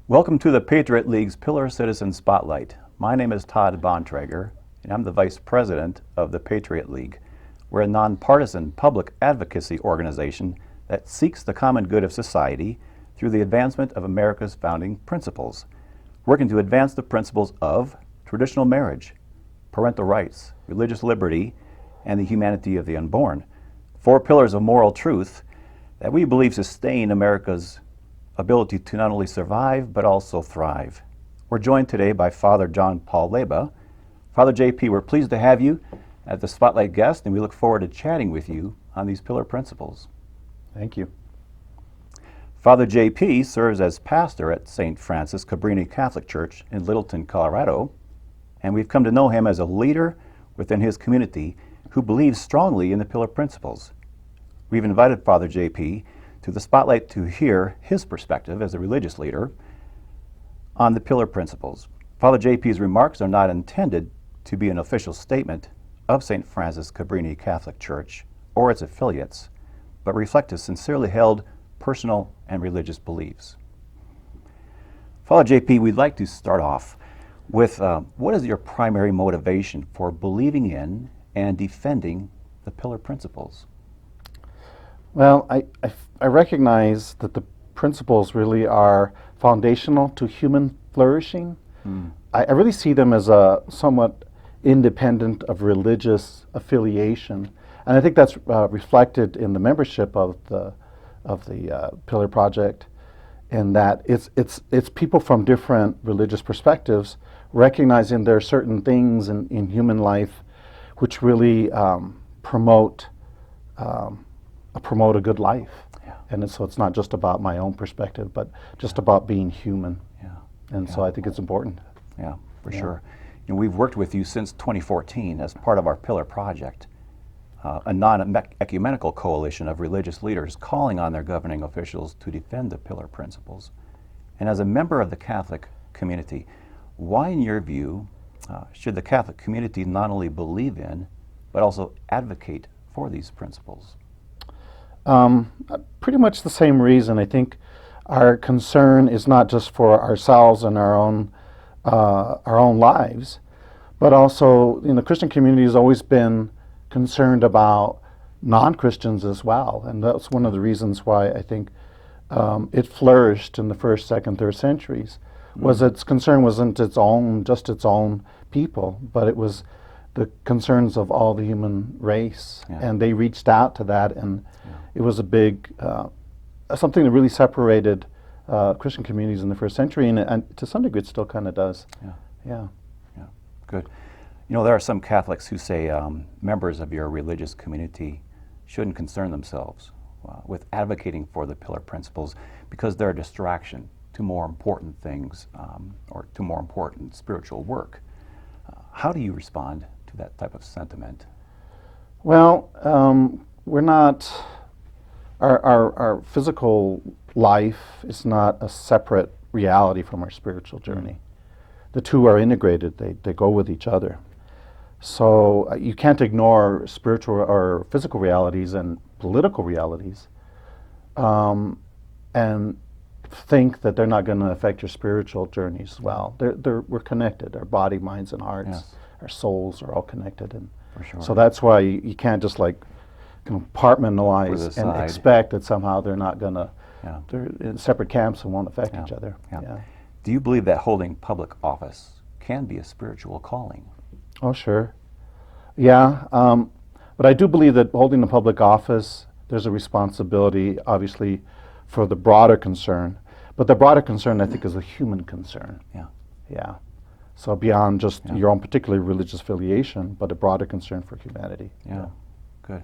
Welcome to the Patriot League's Pillar Citizen Spotlight. My name is Todd Bontrager, and I'm the Vice President of the Patriot League. We're a nonpartisan public advocacy organization that seeks the common good of society through the advancement of America's founding principles, working to advance the principles of traditional marriage, parental rights, religious liberty, and the humanity of the unborn. 4 pillars of moral truth that we believe sustain America's ability to not only survive, but also thrive. We're joined today by Father John Paul Leyba. Father JP, we're pleased to have you as the Spotlight guest, and we look forward to chatting with you on these pillar principles. Thank you. Father JP serves as pastor at St. Francis Cabrini Catholic Church in Littleton, Colorado, and we've come to know him as a leader within his community who believes strongly in the pillar principles. We've invited Father JP to the Spotlight to hear his perspective as a religious leader on the pillar principles. Father JP's remarks are not intended to be an official statement of St. Francis Cabrini Catholic Church or its affiliates, but reflect his sincerely held personal and religious beliefs. Father JP, we'd like to start off with what is your primary motivation for believing in and defending the pillar principles? Well, I recognize that the principles really are foundational to human flourishing. I really see them as a somewhat independent of religious affiliation, and I think that's reflected in the membership of the Pillar Project, in that it's people from different religious perspectives recognizing there are certain things in human life which really promote a good life. Yeah. And so it's not just about my own perspective, but just about being human. Yeah. And so I think it's important. Yeah, for Yeah. sure. You know, we've worked with you since 2014 as part of our Pillar Project, a non-ecumenical coalition of religious leaders calling on their governing officials to defend the pillar principles. And as a member of the Catholic community, why, in your view, should the Catholic community not only believe in, but also advocate for these principles? Pretty much the same reason. I think our concern is not just for ourselves and our own lives, but also, the Christian community has always been concerned about non-Christians as well, and that's one of the reasons why I think it flourished in the first, second, third centuries. Was its concern wasn't just its own people, but it was the concerns of all the human race, and they reached out to that, and it was a big something that really separated Christian communities in the first century, and to some degree it still kind of does. Yeah. Good. You know, there are some Catholics who say members of your religious community shouldn't concern themselves with advocating for the pillar principles because they're a distraction to more important things or to more important spiritual work. How do you respond to that type of sentiment? Well, we're not, our physical life is not a separate reality from our spiritual journey. The two are integrated, they go with each other. So you can't ignore spiritual or physical realities and political realities and think that they're not going to affect your spiritual journey as well. We're connected. Our body, minds, and hearts, our souls are all connected. And For sure. so that's why you can't just compartmentalize and expect that somehow they're not going to, they're in separate camps and won't affect each other. Do you believe that holding public office can be a spiritual calling? Oh, sure. Yeah, but I do believe that holding a public office, there's a responsibility, obviously, for the broader concern. But the broader concern, I think, is a human concern. Yeah. So beyond just your own particular religious affiliation, but a broader concern for humanity. Good.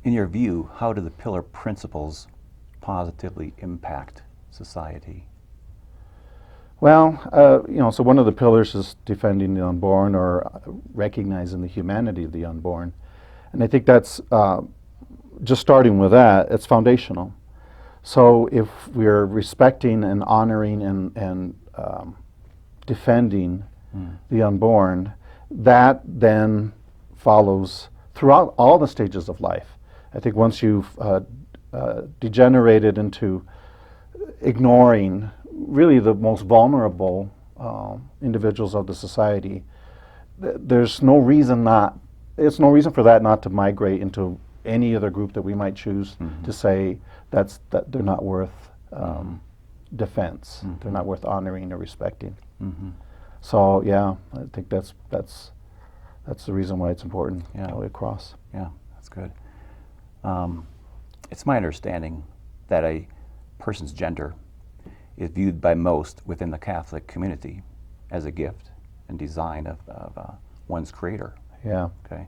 In your view, how do the pillar principles positively impact society? Well, so one of the pillars is defending the unborn or recognizing the humanity of the unborn. And I think that's, just starting with that, it's foundational. So if we're respecting and honoring and defending the unborn, that then follows throughout all the stages of life. I think once you've degenerated into ignoring really the most vulnerable individuals of the society, there's no reason it's no reason for that not to migrate into any other group that we might choose to say that they're not worth defense. They're not worth honoring or respecting. So yeah, I think that's the reason why it's important all the way across. Yeah, that's good. It's my understanding that a person's gender is viewed by most within the Catholic community as a gift and design of one's creator. Yeah. Okay.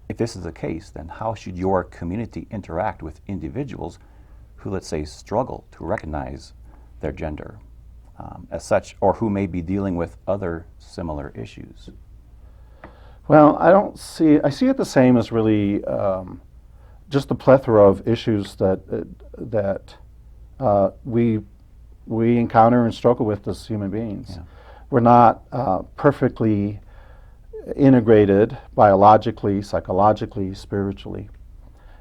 If this is the case, then how should your community interact with individuals who, let's say, struggle to recognize their gender as such, or who may be dealing with other similar issues? Well, I see it the same as really just the plethora of issues that we encounter and struggle with as human beings. Yeah. We're not perfectly integrated biologically, psychologically, spiritually.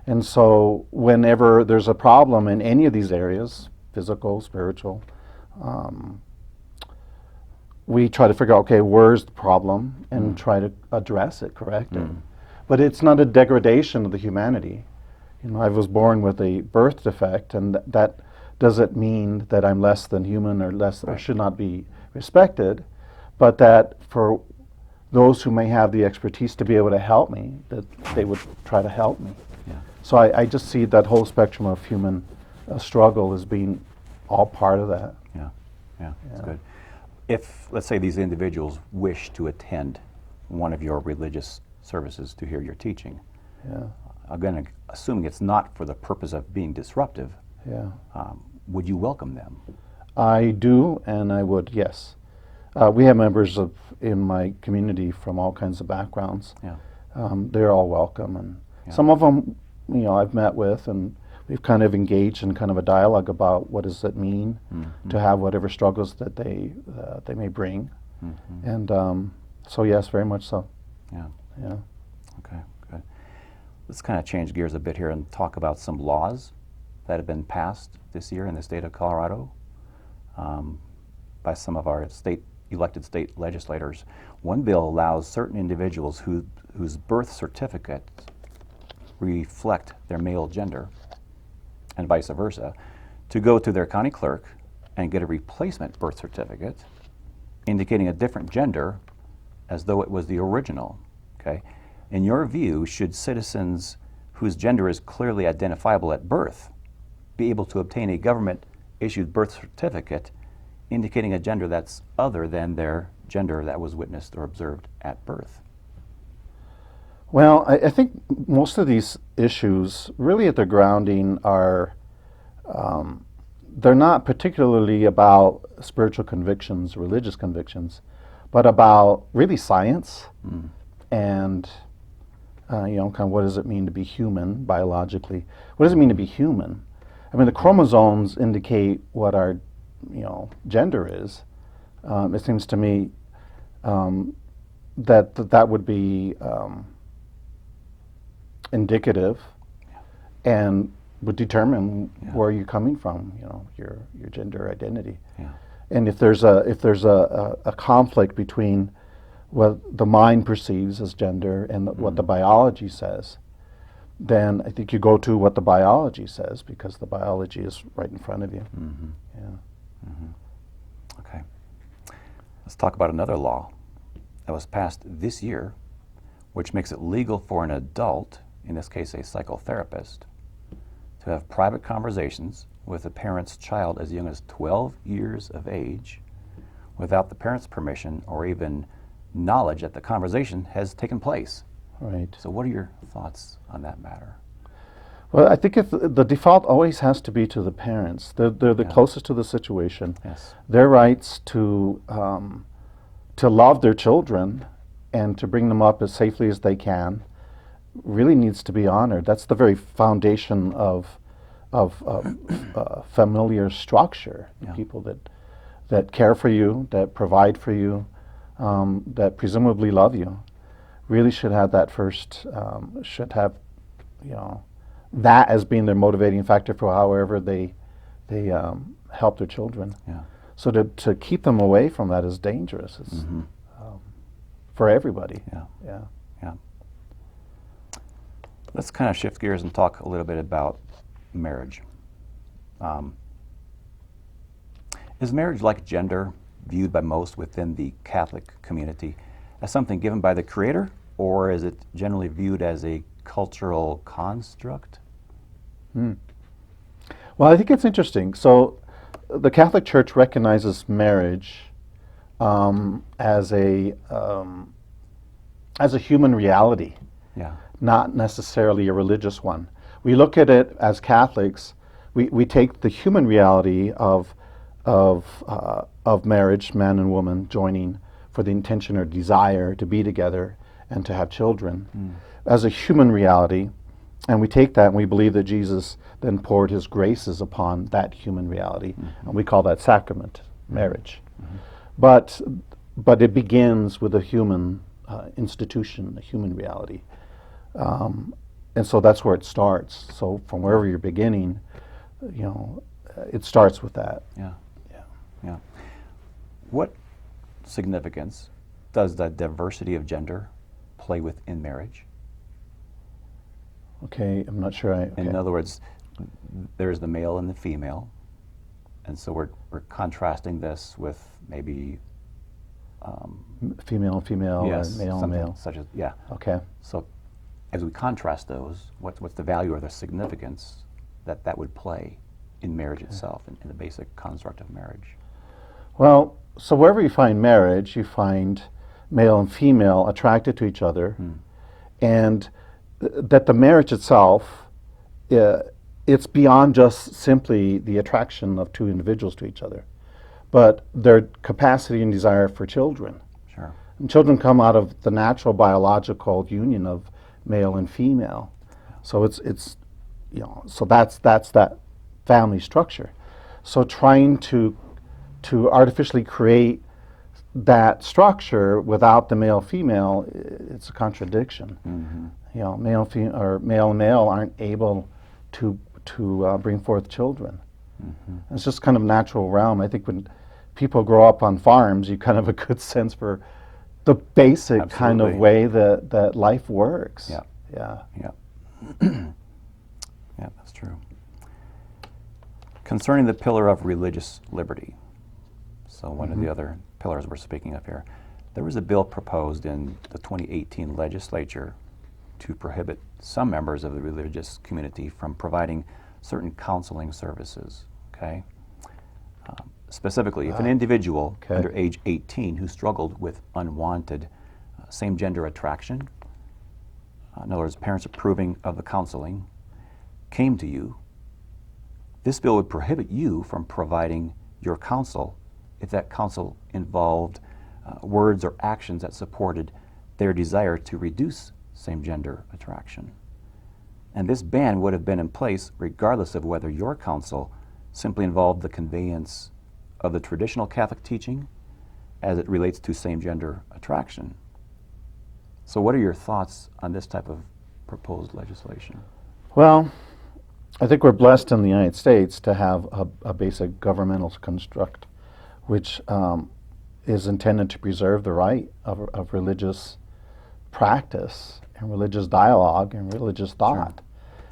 And so whenever there's a problem in any of these areas, physical, spiritual, we try to figure out, okay, where's the problem, and try to address it, correct it. But it's not a degradation of the humanity. I was born with a birth defect, and that doesn't mean that I'm less than human or less or should not be respected, but that for those who may have the expertise to be able to help me, that they would try to help me. Yeah. So I just see that whole spectrum of human struggle as being all part of that. Yeah, that's good. If, let's say, these individuals wish to attend one of your religious services to hear your teaching, again, assuming it's not for the purpose of being disruptive, would you welcome them? I do, and I would, yes. We have members in my community from all kinds of backgrounds. Yeah. They're all welcome, and some of them, I've met with, and we've kind of engaged in kind of a dialogue about what does it mean to have whatever struggles that they may bring, and so yes, very much so. Yeah. Yeah. Okay, good. Let's kind of change gears a bit here and talk about some laws that have been passed this year in the state of Colorado by some of our elected state legislators. One bill allows certain individuals whose birth certificates reflect their male gender, and vice versa, to go to their county clerk and get a replacement birth certificate indicating a different gender as though it was the original. Okay? In your view, should citizens whose gender is clearly identifiable at birth be able to obtain a government-issued birth certificate indicating a gender that's other than their gender that was witnessed or observed at birth? Well, I think most of these issues, really at their grounding, are they're not particularly about spiritual convictions, religious convictions, but about really science and kind of what does it mean to be human biologically? What does it mean to be human? I mean, the chromosomes indicate what our gender is. It seems to me that would be indicative and would determine where you're coming from, your gender identity. Yeah. And if there's a conflict between what the mind perceives as gender and what the biology says, then I think you go to what the biology says, because the biology is right in front of you. Okay. Let's talk about another law that was passed this year, which makes it legal for an adult, in this case a psychotherapist, to have private conversations with a parent's child as young as 12 years of age without the parent's permission or even knowledge that the conversation has taken place. Right. So what are your thoughts on that matter? Well, I think the default always has to be to the parents. They're the closest to the situation. Yes. Their rights to love their children and to bring them up as safely as they can really needs to be honored. That's the very foundation of familiar structure. Yeah. People that care for you, that provide for you, that presumably love you, really should have that first. Should have, that as being their motivating factor for however they help their children. Yeah. So to keep them away from that is dangerous. It's, for everybody. Yeah. Yeah. Yeah. Let's kind of shift gears and talk a little bit about marriage. Is marriage, like gender, viewed by most within the Catholic community as something given by the Creator, or is it generally viewed as a cultural construct? Well, I think it's interesting. So the Catholic Church recognizes marriage as a human reality, Yeah. not necessarily a religious one. We look at it as Catholics. We take the human reality of marriage, man and woman joining for the intention or desire to be together and to have children, as a human reality, and we take that and we believe that Jesus then poured his graces upon that human reality, and we call that sacrament, marriage. But it begins with a human institution, a human reality. And so that's where it starts. So from wherever you're beginning, it starts with that. Yeah. Yeah. What significance does the diversity of gender play within marriage? Okay, I'm not sure In other words, there's the male and the female, and so we're contrasting this with maybe female and female, yes, or male and something male. such as yeah. Okay. So as we contrast those, what's the value or the significance that would play in marriage itself, in the basic construct of marriage? Well, so wherever you find marriage, you find male and female attracted to each other, and that the marriage itself, it's beyond just simply the attraction of two individuals to each other, but their capacity and desire for children. Sure. And children come out of the natural biological union of male and female. So it's so that's that family structure. So trying to artificially create that structure without the male female, it's a contradiction. Male and male aren't able to bring forth children. It's just kind of natural realm. I think when people grow up on farms, you kind of have a good sense for the basic kind of Absolutely. way that life works. Yeah. Yeah. Yeah. Yeah, that's true. Concerning the pillar of religious liberty, so one of the other pillars we're speaking of here, there was a bill proposed in the 2018 legislature to prohibit some members of the religious community from providing certain counseling services, okay? Specifically, if an individual under age 18 who struggled with unwanted same-gender attraction, in other words, parents approving of the counseling, came to you, this bill would prohibit you from providing your counsel if that counsel involved words or actions that supported their desire to reduce same-gender attraction. And this ban would have been in place regardless of whether your counsel simply involved the conveyance of the traditional Catholic teaching as it relates to same-gender attraction. So what are your thoughts on this type of proposed legislation? Well, I think we're blessed in the United States to have a basic governmental construct which is intended to preserve the right of religious practice and religious dialogue and religious thought.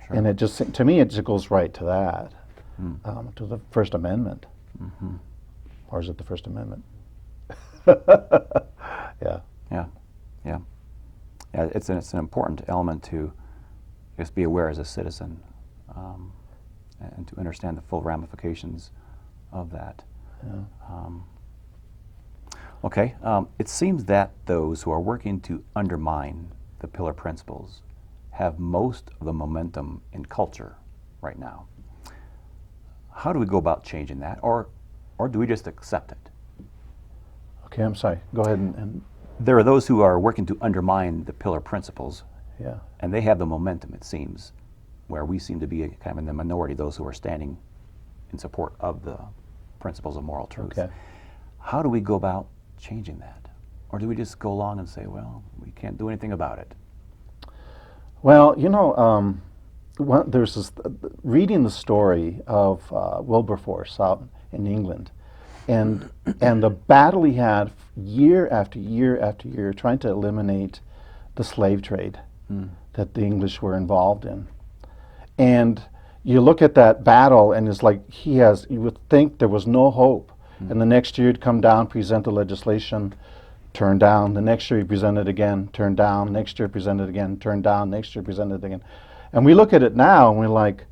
Sure. And it just, to me, it just goes right to that, to the First Amendment. Or is it the First Amendment? Yeah. Yeah, yeah. Yeah, it's an important element to just be aware as a citizen and to understand the full ramifications of that. Okay, it seems that those who are working to undermine the pillar principles have most of the momentum in culture right now. How do we go about changing that, or do we just accept it? Okay, I'm sorry. Go ahead and There are those who are working to undermine the pillar principles, yeah. and they have the momentum, it seems, where we seem to be kind of in the minority, those who are standing in support of the principles of moral truth. Okay. How do we go about changing that? Or do we just go along and say, well, we can't do anything about it? Well, there's this, reading the story of Wilberforce out in England, and the battle he had year after year after year trying to eliminate the slave trade that the English were involved in. And you look at that battle and it's like you would think there was no hope. And the next year he'd come down, present the legislation, turn down. The next year he presented again, turn down. Next year presented again, turn down. Next year presented again. And we look at it now and we're like,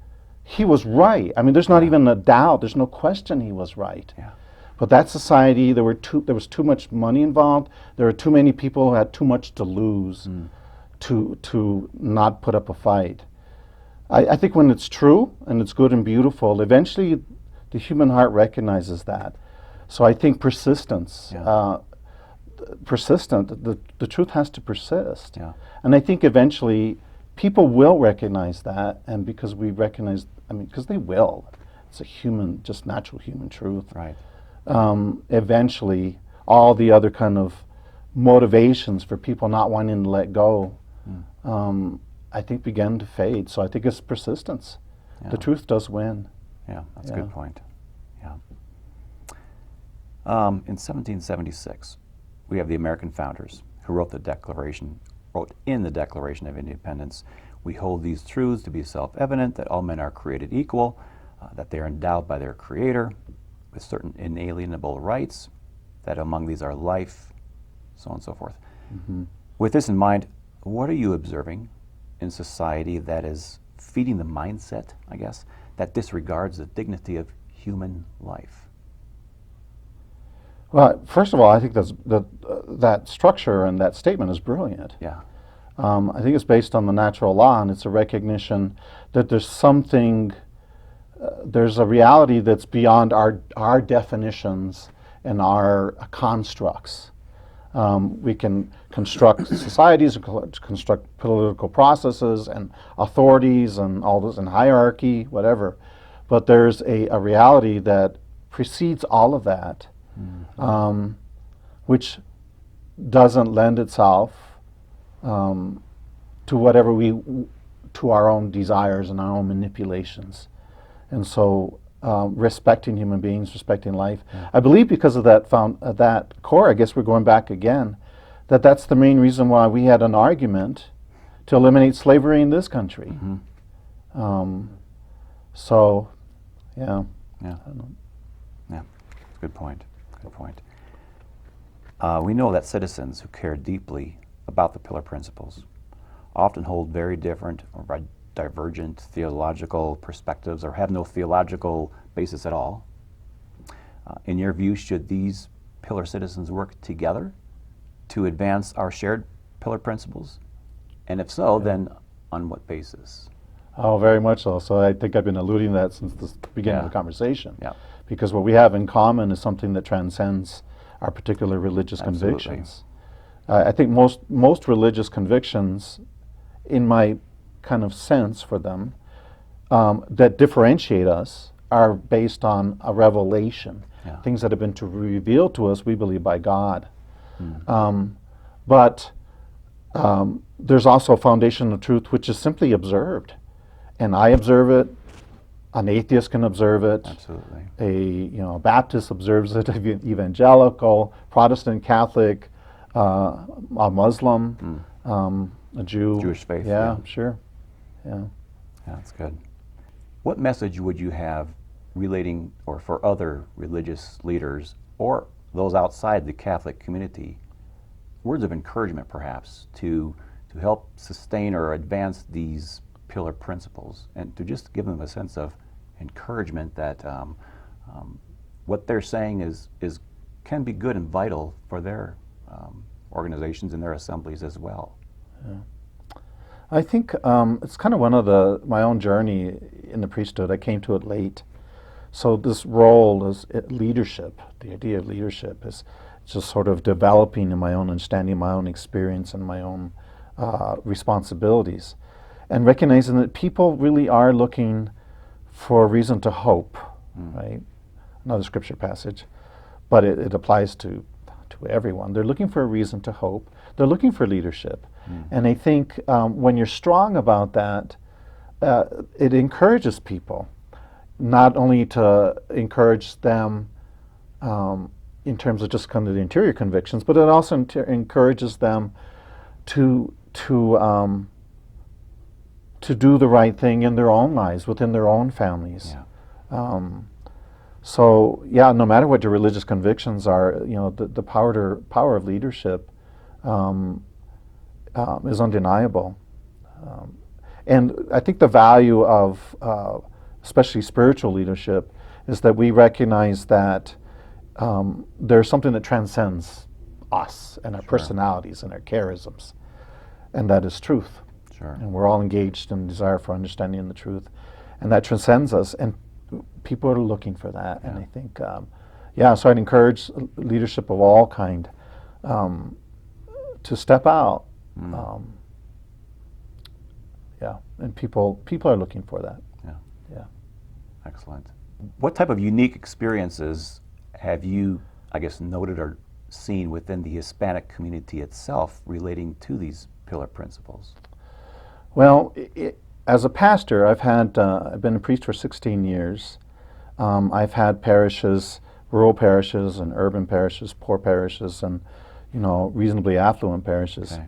he was right. I mean, there's not even a doubt. There's no question he was right. Yeah. But that society, there was too much money involved. There were too many people who had too much to lose to not put up a fight. I think when it's true and it's good and beautiful, eventually the human heart recognizes that. So I think persistence, the truth has to persist. Yeah. And I think eventually people will recognize that, and because we recognize, because they will. It's a just natural human truth. Right. Eventually, all the other kind of motivations for people not wanting to let go, I think begin to fade. So I think it's persistence. Yeah. The truth does win. Yeah, that's a good point. Yeah. In 1776, we have the American founders who wrote in the Declaration of Independence, "We hold these truths to be self-evident, that all men are created equal, that they are endowed by their Creator with certain inalienable rights, that among these are life," so on and so forth. With this in mind, what are you observing in society that is feeding the mindset, I guess, that disregards the dignity of human life? Well, first of all, I think that structure and that statement is brilliant. Yeah. I think it's based on the natural law, and it's a recognition that there's something, there's a reality that's beyond our definitions and our constructs. We can construct societies, construct political processes and authorities and all this, and hierarchy, whatever. But there's a reality that precedes all of that, which doesn't lend itself to whatever to our own desires and our own manipulations. And so respecting human beings, respecting life. Yeah. I believe because of that core, I guess we're going back again, that's the main reason why we had an argument to eliminate slavery in this country. So, yeah. Yeah. Yeah. Good point. Good point. We know that citizens who care deeply about the Pillar Principles often hold very different or divergent theological perspectives or have no theological basis at all. In your view, should these Pillar citizens work together to advance our shared Pillar Principles? And if so, then on what basis? Oh, very much so. So I think I've been alluding to that since the beginning of the conversation. Yeah. Because what we have in common is something that transcends our particular religious convictions. I think most religious convictions, in my kind of sense for them, that differentiate us are based on a revelation, things that have been revealed to us, we believe, by God. But there's also a foundation of truth which is simply observed. And I observe it, an atheist can observe it, absolutely. A Baptist observes it, evangelical, Protestant, Catholic, a Muslim, a Jew. Jewish faith. Yeah, sure. Yeah. That's good. What message would you have relating or for other religious leaders or those outside the Catholic community, words of encouragement perhaps to help sustain or advance these Pillar Principles, and to just give them a sense of encouragement that what they're saying is can be good and vital for their organizations and their assemblies as well? Yeah. I think it's kind of one of my own journey in the priesthood. I came to it late. So this role is leadership. The idea of leadership is just sort of developing in my own understanding, my own experience, and my own responsibilities. And recognizing that people really are looking for a reason to hope, right? Another scripture passage, but it applies to everyone. They're looking for a reason to hope. They're looking for leadership. And I think when you're strong about that, it encourages people, not only to encourage them in terms of just kind of the interior convictions, but it also encourages them to do the right thing in their own lives, within their own families. Yeah. So yeah, no matter what your religious convictions are, the power of leadership is undeniable. And I think the value of especially spiritual leadership is that we recognize that there's something that transcends us and our personalities and our charisms, and that is truth. Sure. And we're all engaged in desire for understanding the truth, and that transcends us, and people are looking for that. And I think so I'd encourage leadership of all kind to step out. And people are looking for that. Yeah. Excellent. What type of unique experiences have you, I guess, noted or seen within the Hispanic community itself relating to these pillar principles? Well, as a pastor, I've been a priest for 16 years. I've had parishes, rural parishes and urban parishes, poor parishes, and reasonably affluent parishes. Okay.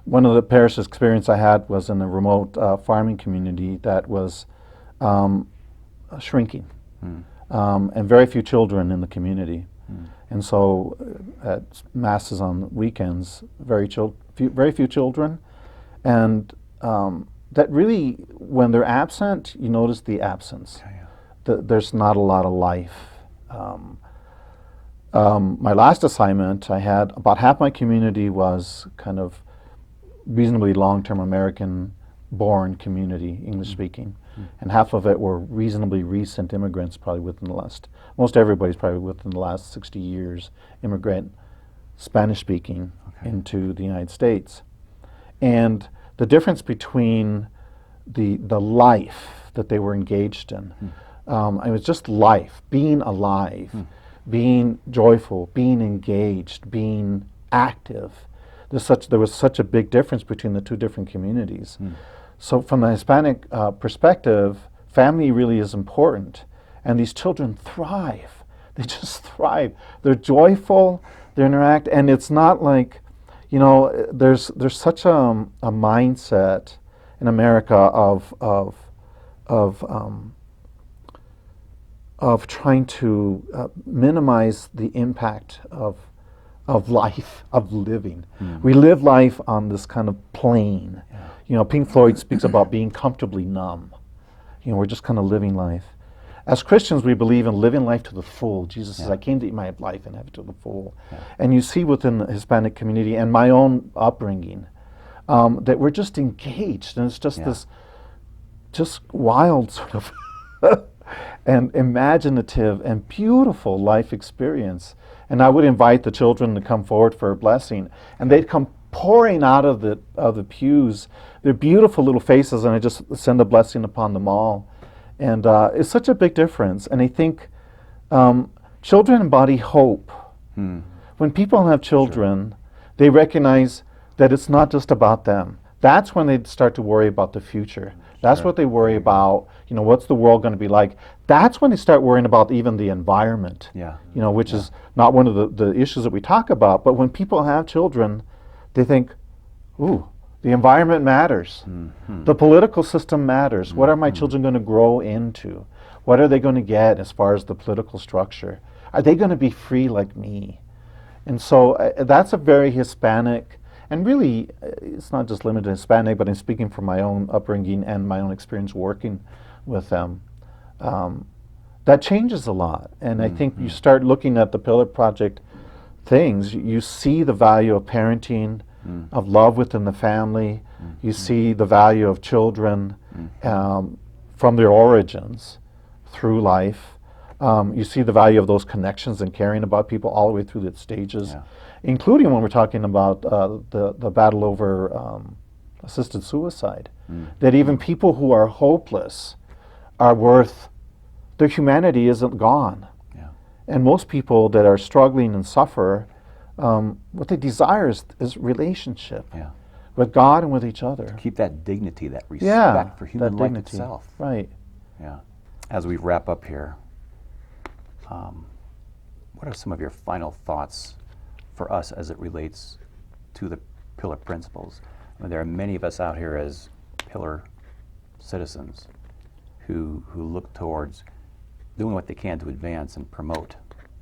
One of the parish experience I had was in a remote farming community that was shrinking, and very few children in the community. And so at masses on weekends, very few children, and that really, when they're absent, you notice the absence. There's not a lot of life. My last assignment, I had about half my community was kind of reasonably long-term American-born community, English-speaking, and half of it were reasonably recent immigrants, probably most everybody's probably within the last 60 years, immigrant, Spanish-speaking into the United States. And the difference between the life that they were engaged in, it was just life, being alive, being joyful, being engaged, being active. There was such a big difference between the two different communities. So from the Hispanic perspective, family really is important. And these children thrive. They just thrive. They're joyful, they interact, and it's not like, there's such a mindset in America of trying to minimize the impact of life, of living. We live life on this kind of plane. Pink Floyd speaks about being comfortably numb. We're just kind of living life. As Christians, we believe in living life to the full. Jesus says, I came to eat my life and have it to the full. And you see within the Hispanic community and my own upbringing that we're just engaged, and it's just this just wild sort of and imaginative and beautiful life experience. And I would invite the children to come forward for a blessing, and they'd come pouring out of the pews. They're beautiful little faces, and I just send a blessing upon them all. And it's such a big difference. And I think children embody hope. When people have children, they recognize that it's not just about them. That's when they start to worry about the future. That's what they worry about. What's the world going to be like? That's when they start worrying about even the environment. Which is not one of the issues that we talk about. But when people have children, they think, ooh, the environment matters. The political system matters. What are my children going to grow into? What are they going to get as far as the political structure? Are they going to be free like me? And so that's a very Hispanic, and really it's not just limited to Hispanic, but I'm speaking from my own upbringing and my own experience working with them. That changes a lot. And I think you start looking at the Pillar Project things, you see the value of parenting, of love within the family. You see the value of children from their origins through life. You see the value of those connections and caring about people all the way through the stages, including when we're talking about the battle over assisted suicide. That even people who are hopeless are worth, their humanity isn't gone. And most people that are struggling and suffer, what they desire is relationship with God and with each other. To keep that dignity, that respect for human life itself. Right. As we wrap up here, what are some of your final thoughts for us as it relates to the pillar principles? I mean, there are many of us out here as pillar citizens who look towards doing what they can to advance and promote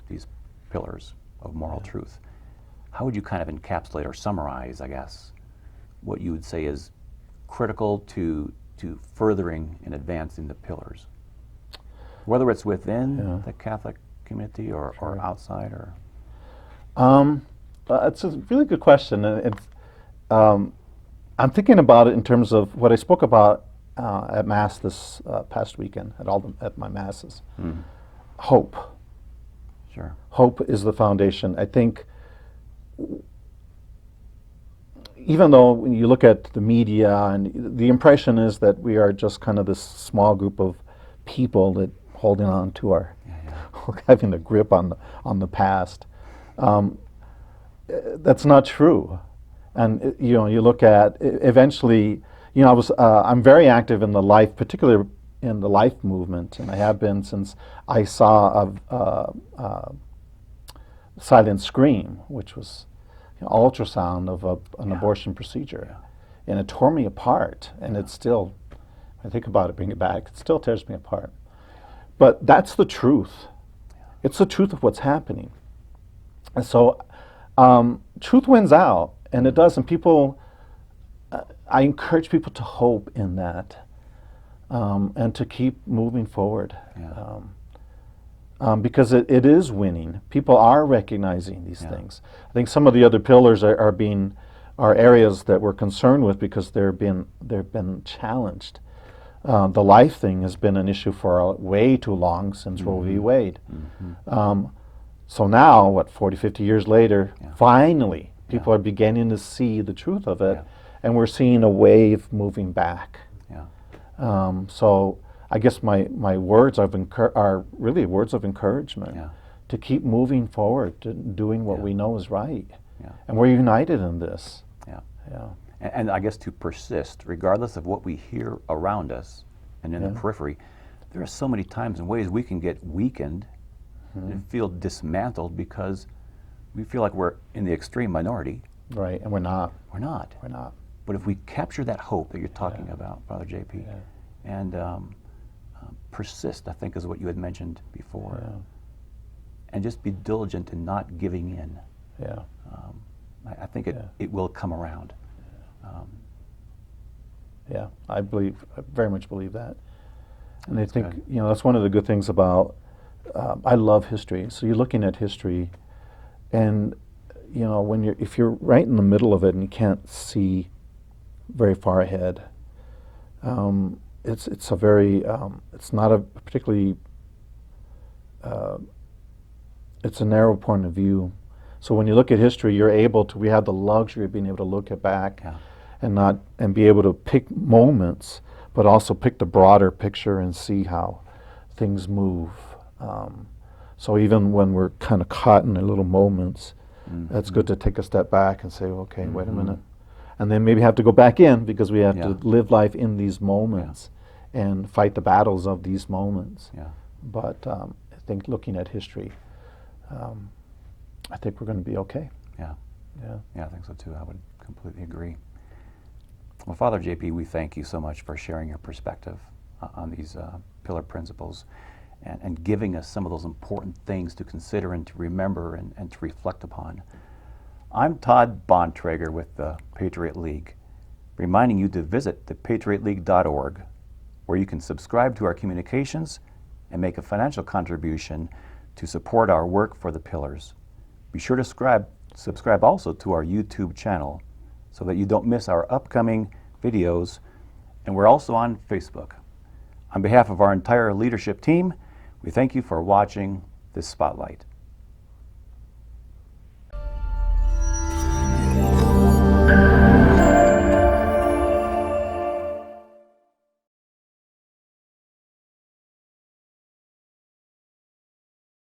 these pillars of moral truth. How would you kind of encapsulate or summarize, I guess, what you would say is critical to furthering and advancing the pillars? Whether it's within the Catholic community or outside, or? It's a really good question. I'm thinking about it in terms of what I spoke about at Mass this past weekend, at my Masses. Hope. Sure. Hope is the foundation. I think even though when you look at the media, and the impression is that we are just kind of this small group of people that holding on to our, having a grip on the past. That's not true. And you look at eventually. I'm very active in the life, particularly in the life movement, and I have been since I saw a silent scream, which was ultrasound of an abortion procedure, and it tore me apart. And it's still, I think about it, bring it back, it still tears me apart. But that's the truth. It's the truth of what's happening. And so truth wins out, and it does. And people, I encourage people to hope in that, and to keep moving forward. Because it is winning. People are recognizing these things. I think some of the other pillars are areas that we're concerned with because they've been challenged. The life thing has been an issue for way too long, since Roe v. Wade. So now, 40, 50 years later, finally, people are beginning to see the truth of it, and we're seeing a wave moving back. So I guess my words are really words of encouragement to keep moving forward, to doing what we know is right. And we're united in this. And I guess to persist, regardless of what we hear around us and in the periphery. There are so many times and ways we can get weakened and feel dismantled because we feel like we're in the extreme minority. Right, and we're not. We're not. We're not. But if we capture that hope that you're talking about, Father JP, and persist, I think is what you had mentioned before, and just be diligent in not giving in. I think it will come around. I very much believe that. And I think, that's one of the good things about, I love history. So you're looking at history, and, if you're right in the middle of it and you can't see very far ahead, it's not a particularly, it's a narrow point of view. So when you look at history, we have the luxury of being able to look at back and be able to pick moments, but also pick the broader picture and see how things move. So even when we're kind of caught in the little moments, it's good to take a step back and say, okay, wait a minute. And then maybe have to go back in because we have to live life in these moments and fight the battles of these moments. But I think looking at history, I think we're going to be okay. Yeah, I think so too. I would completely agree. Well, Father JP, we thank you so much for sharing your perspective on these pillar principles and giving us some of those important things to consider and to remember and to reflect upon. I'm Todd Bontrager with the Patriot League, reminding you to visit thepatriotleague.org, where you can subscribe to our communications and make a financial contribution to support our work for the pillars. Be sure to subscribe also to our YouTube channel so that you don't miss our upcoming videos, and we're also on Facebook. On behalf of our entire leadership team, we thank you for watching this Spotlight.